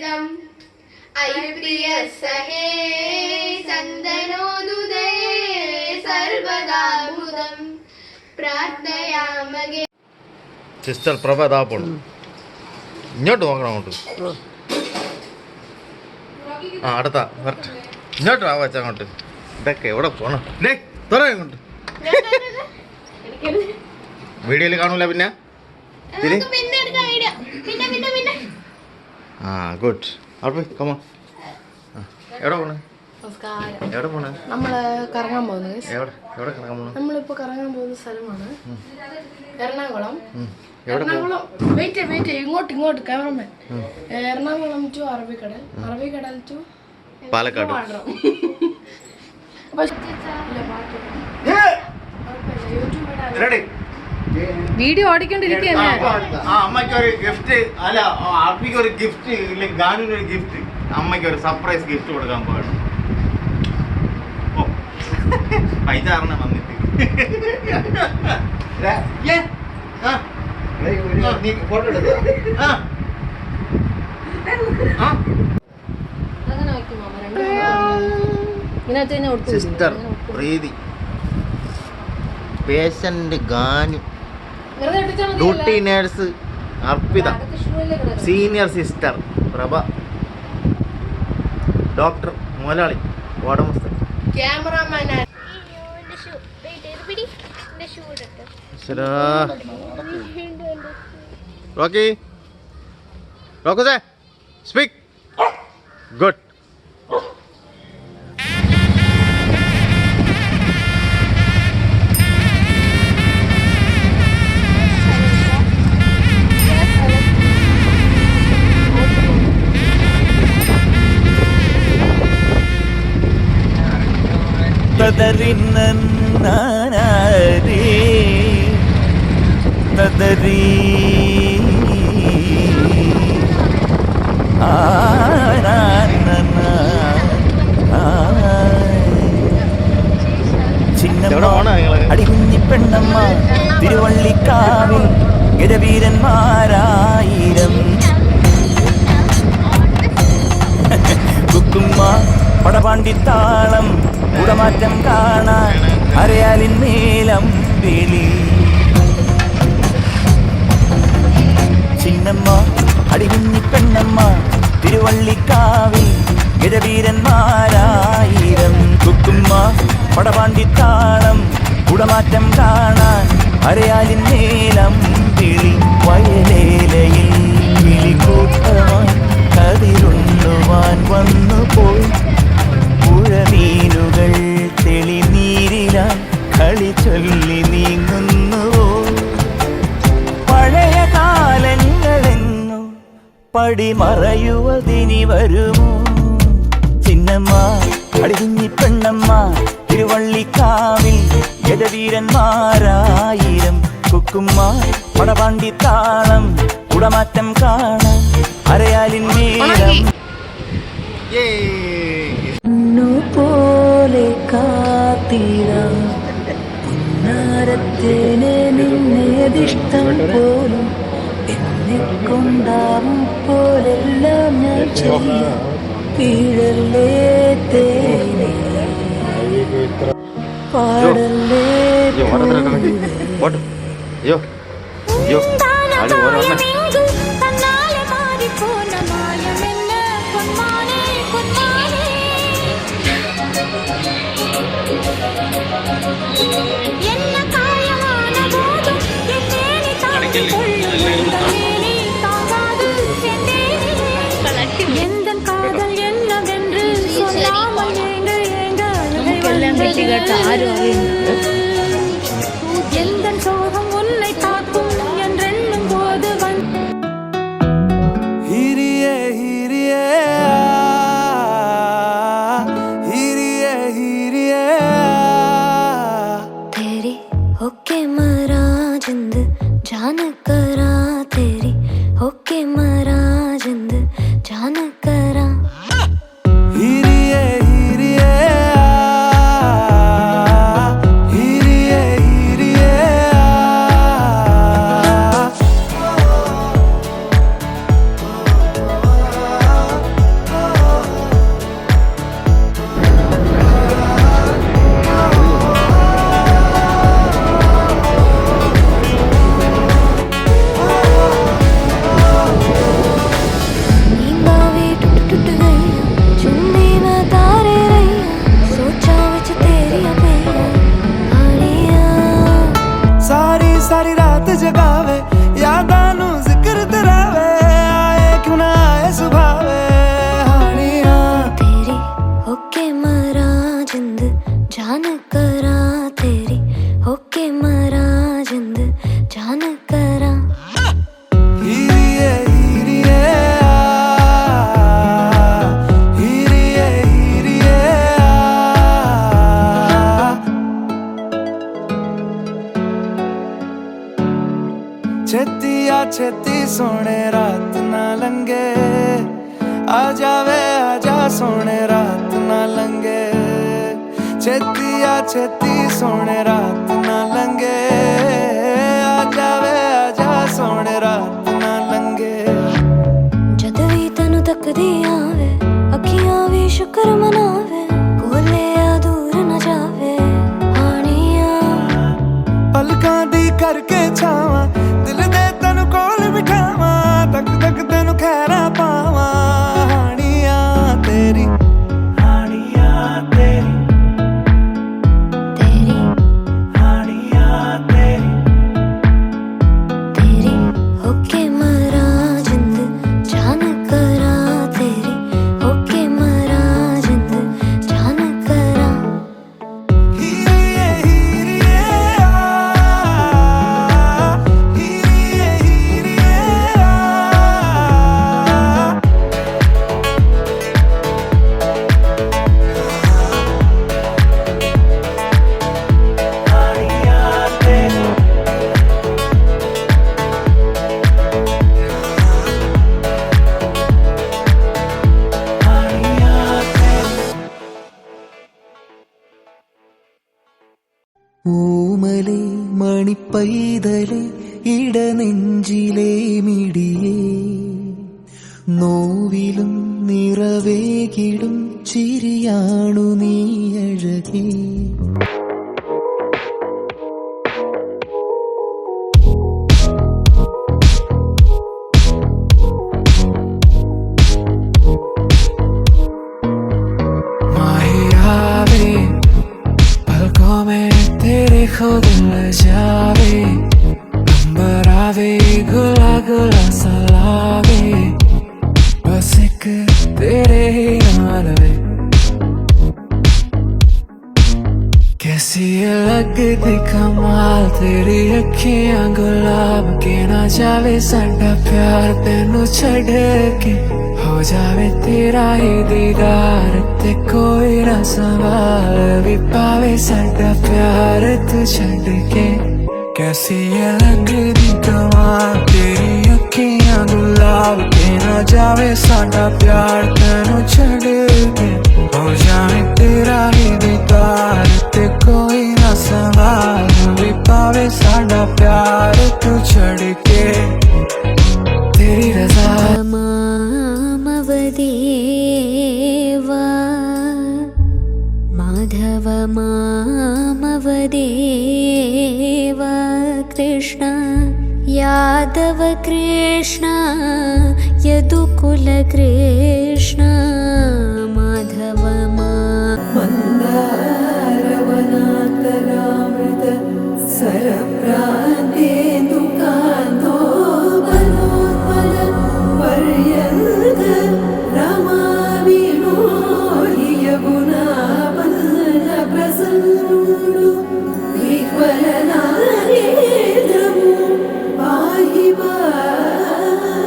सततम प्रिय सहे चंदनोदये सर्वदा बुधं प्रार्थयामगे. സിസ്റ്റർ പ്രഭ താപ്പോൾ ഇങ്ങോട്ട് നോക്കണം അങ്ങോട്ട്. ആ അടുത്ത ഇങ്ങോട്ട് ആവാച്ച അങ്ങോട്ട്. ഇതൊക്കെ എവിടെ പോണം? അങ്ങോട്ട് വീഡിയോയിൽ കാണൂല പിന്നെ. ആ ഗുഡ്. കമോൺ. എവിടെ പോണേ? എവിടെ പോണേ? നമ്മള് കറങ്ങാൻ പോകുന്നത്. എവിടെ കറങ്ങാൻ പോണേ? നമ്മളിപ്പോ കറങ്ങാൻ പോകുന്ന സ്ഥലമാണ് എറണാകുളം. എറണാകുളം വെയിറ്റ് ഇങ്ങോട്ട് ക്യാമറമാൻ. എറണാകുളം ടു അറബിക്കടൽ, അറബിക്കടൽ ടു പാലക്കാട്. വീഡിയോ ഓടിക്കൊണ്ടിരിക്കുകയാണ്. അമ്മയ്ക്ക് ഒരു ഗിഫ്റ്റ്, അല്ല അറബിക്ക് ഒരു ഗിഫ്റ്റ്, ഗാനുവിന് ഒരു ഗിഫ്റ്റ്, അമ്മയ്ക്ക് ഒരു സർപ്രൈസ് ഗിഫ്റ്റ് കൊടുക്കാൻ പോകണം. പൈസ അറിഞ്ഞ വന്നിട്ട് ഫോട്ടോ എടുത്ത sister Preethi, patient Ganu, duty nurse Arpitha, senior sister Prabha, doctor മുതലാളി, ഉടമസ്ഥൻ, ക്യാമറമാൻ. റോക്കി റോക്കോസേ സ്പീക്ക്. ഗുഡ്. അടികുഞ്ഞി പെണ്ണമ്മ തിരുവള്ളിക്കാവിൽ ഗജവീരന്മാരായിരം കുക്കുമ്മ പടപാണ്ടിത്താളം കുടമാറ്റം കാണാൻ അരയാലിൻ നീലം വിളി. ചിന്നമ്മ അടികുഞ്ഞി പെണ്ണമ്മ തിരുവള്ളിക്കാവിൽ ഗജവീരന്മാരായിരം കുക്കുമ്മ പടപാണ്ടിത്താളം കുടമാറ്റം കാണാൻ അരയാലിൻ നീലം വിളി. വയലേലയിൽ വിളിക്കൂട്ടമായി കതിരുണ്ണുവാൻ വന്നുപോയി പുഴമീനുകൾ തെളിനീരിലായി കളി ചൊല്ലി നീങ്ങുന്നുവോ. പഴയ കാലങ്ങളെന്നു പടിമറയുവതിനി വരുമോ. ചിന്നമ്മ അടികുഞ്ഞി പെണ്ണമ്മ തിരുവള്ളിക്കാവിൽ ഗജവീരന്മാരായിരം കുക്കുമ്മ പടപാണ്ടിത്താളം കുടമാറ്റം കാണാൻ അരയാലിൻ നീലം പോലെ കാത്തിടാം പുന്നാരത്തേനെ നിന്നേതിഷ്ടം പോലും എന്നെ കൊണ്ടാവും പോലെല്ലാം ഞാൻ ചെയ്യാം. വീഴല്ലേ തേനെ പാടല്ലേ सोने रात ना लंगे आ जावे आजा सोने रात ना लंगे छेती आ छेती सोने रात ना लंगे आ जावे आजा सोने रात ना लंगे जद भी तनु तकदी आवे अखियां भी शुक्र मनावे कोले आ दूर न जावे हानिया पलकां दी करके छावां दिल दे तनु कोल बिठावां तक तक तनु खैरा पावां हानिया तेरी तेरी हानिया तेरी तेरी होके मरा जिंद जान करा तेरी होके मरा जिंद जान करा हीरे हीरे हीरे हीरे ഊമലേ മണിപ്പൈതലേ ഇടനെഞ്ചിലേ മിടിയേ നോവിലും നിറവേകിടും ചിരിയാണു നീ അഴകേ माहियावे पलकों में तेरे खुद मिल जावे नंबर आवे गुला गुला सलावे बस एक तेरे ही नाल वे कैसी लगदी कमाल तेरी अखियां गुलाब के ना जावे साडा प्यार तेनू छड़ के हो जावे तेरा ही दीदार ते कोई ना संभाल भी पावे साडा प्यार तू छड़ के कैसी लगदी कमाल तेरी अखियां गुलाब के ना जावे साडा प्यार तेनू छड़ के हो जावे तेरा ही दीदार ते कोई ना संभाल भी पावे साडा प्यार तू छड़ के तेरी रज़ा मामवदेवा माधव मामवदेवा कृष्ण यादव कृष्ण यदुकुल कृष्ण माधव मंदारवनातरामृत सरप्रान्तेन्दु कान्तो बलोत्पल पर्यन्त रमाविनो यमुना बल प्रसन्नुडु विह्वलनारेन्द्रमु पाहि पाहियन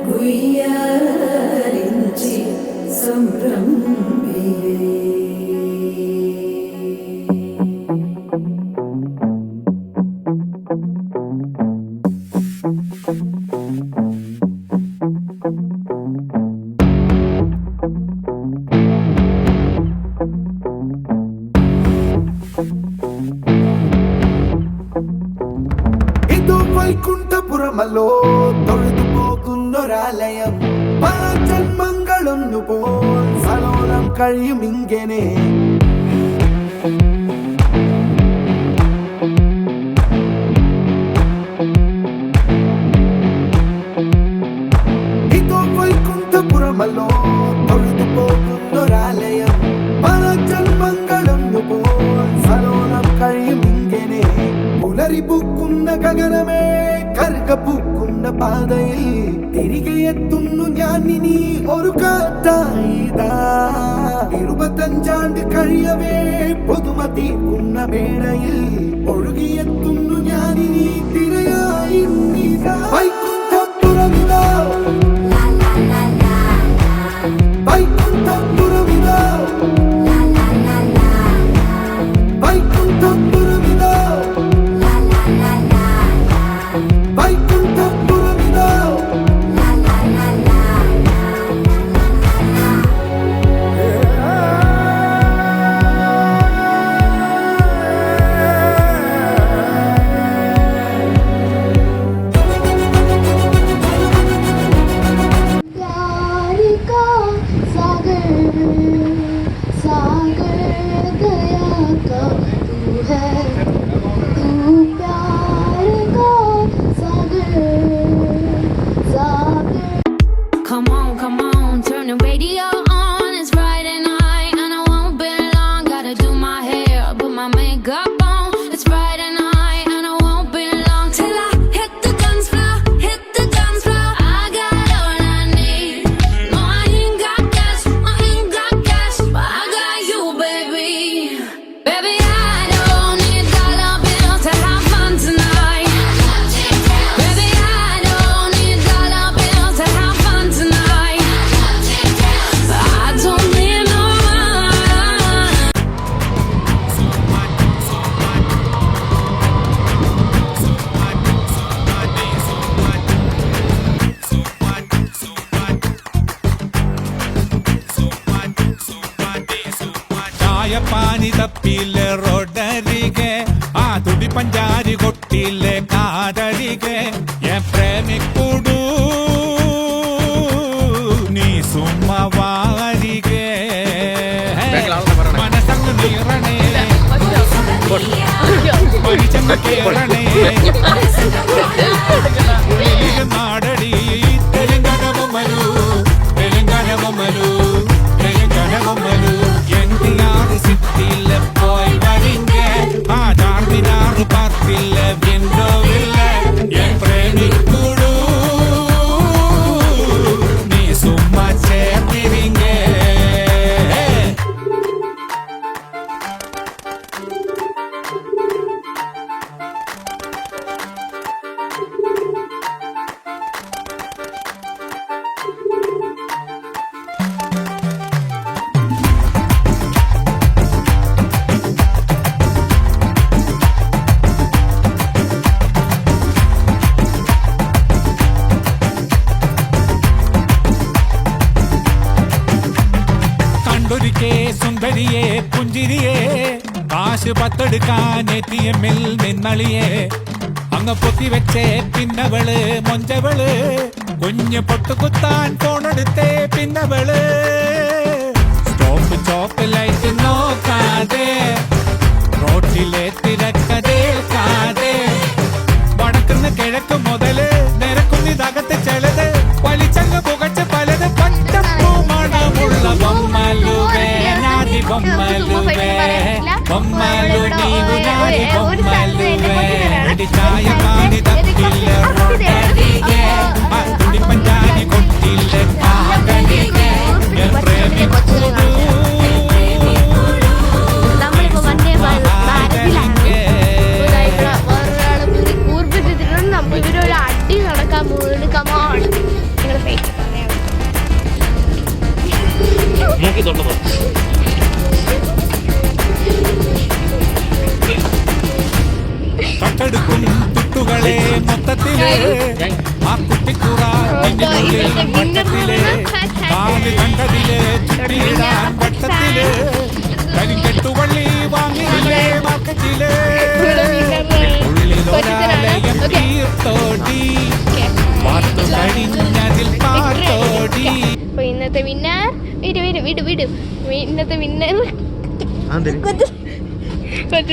गुह्यरिञ्चि संभ्रम्भिये ಇದು ವೈಕುಂಠಪುರಮಲ್ಲೋ ತೊಳೆದು പോകുന്നൊരാലയം പല ജന്മങ്ങളൊന്നു പോൽ സലോലം കഴിയും ഇങ്ങനെ ಇದು ವೈಕುಂಠಪುರಮಲ್ಲೋ ತೊಳೆದು പോകുന്നൊരാലയം പല ജന്മങ്ങളൊന്നു പോൽ സലോലം കഴിയും ഇങ്ങനെ പുലരിപൂക്കുന്ന ഗഗനമേ കറുകപ്പൂക്കുന്ന പാതയിൽ തിരികെ എത്തുന്നു ഞാനിനി ഒരു കാറ്റായിതാ 25 കഴിയവേ പുതുമ തീർക്കുന്ന വേളയിൽ ഒഴുകിയെത്തുന്നു ഞാനിനി തിരയായി വൈകുണ്ഠപുരമിതാ വൈകുണ്ഠപുരമിതാ വൈകുണ്ഠപുരമിതാ വൈകുണ്ഠ വളപ്പിലെ റോഡരികെ ആ തുടി പഞ്ചാരി കൊട്ടിലെ കാതരികെ പ്രേമിക്കൂടൂ നീ സുമ്മവാരികെ മനസ്സങ്ങ് നീറണേ പരിചങ്ങ കേറണേ നാടടി തെലുങ്കാന ബൊമ്മലു തെലുങ്കാന ബൊമ്മലു തെലുങ്കാന ബൊമ്മലു NTR സിറ്റിയിലെ പോയി വരിങ്ക ആ ചാർമിനാർ പാർക്കിലെ വിൻഡോവിലെ പ്രേമിക്കൂടൂ നീ സുമ്മ ചേർന്നിരിങ്ങ സുന്ദരിയെ പുഞ്ചിരിയെ കാശ് പത്തെടുക്കാൻ ATM-ൽ നിന്നളിയെ അങ്ങ് പൊത്തി വെച്ചേ പിന്നവള് മൊഞ്ചവള് കുഞ്ഞ് പൊട്ടുകുത്താൻ ഫോണെടുത്തേ പിന്നവള് സ്റ്റോപ്പ് ചോപ്പ് ലൈറ്റ് നോക്കാതെ റോട്ടിലെ തിരക്കതേൽക്കാതെ വടക്കുന്ന് കിഴക്ക് മുതല് നിരക്കുന്നിതകത്ത് ചെലത് വലിച്ചങ്ങ് പുകച്ച് പലത് പട്ടപ്പൂ മണമുള്ള ബൊമ്മലുവേ നാദി ബൊമ്മലുവേ ബൊമ്മലു നീവു നാദി ബൊമ്മലുവേ ചായ പാനി തക്കില്ല റോഡരികെ തുടി പഞ്ചാരി കൊട്ടില്ല കാതരികെ പ്രേമിക്കൂടൂ ഇവരൊരു അടി നടക്കാൻ പോകുന്നുണ്ട്. കമോൺ നിങ്ങൾ ഫേക്ക് പറയാം. കട്ടെടുക്കും തുട്ടുകളെ മൊത്തത്തിലെ ആ കുട്ടിക്കുറ വട്ടത്തിലെ കാല് കണ്ടതില് ചുറ്റിയിടാൻ വട്ടത്തില് കരിക്കെട്ടുവള്ളി വാങ്ങിയില്ലേ മാർക്കറ്റില് ഉള്ളിലൊരാലയം തീർത്തോടി പാർത്തു കഴിഞ്ഞതിൽ പാർത്തോടി. അപ്പൊ ഇന്നത്തെ വിന്നർ വിട് ഇന്നത്തെ വിന്നർ കുറച്ച്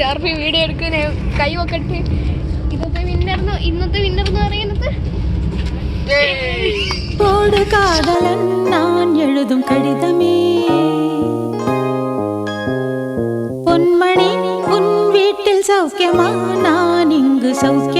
ഷാർപ്പി വീഡിയോ എടുക്കാൻ കൈ വെക്കട്ടെ. ഇന്നത്തെ വിന്നർ എന്ന് പറയുന്നത് காதலன் நான் எழுதும் கடிதமே பொன்மணி உன் வீட்டில் சௌக்கியமா நான் இங்கு சௌக்கியம்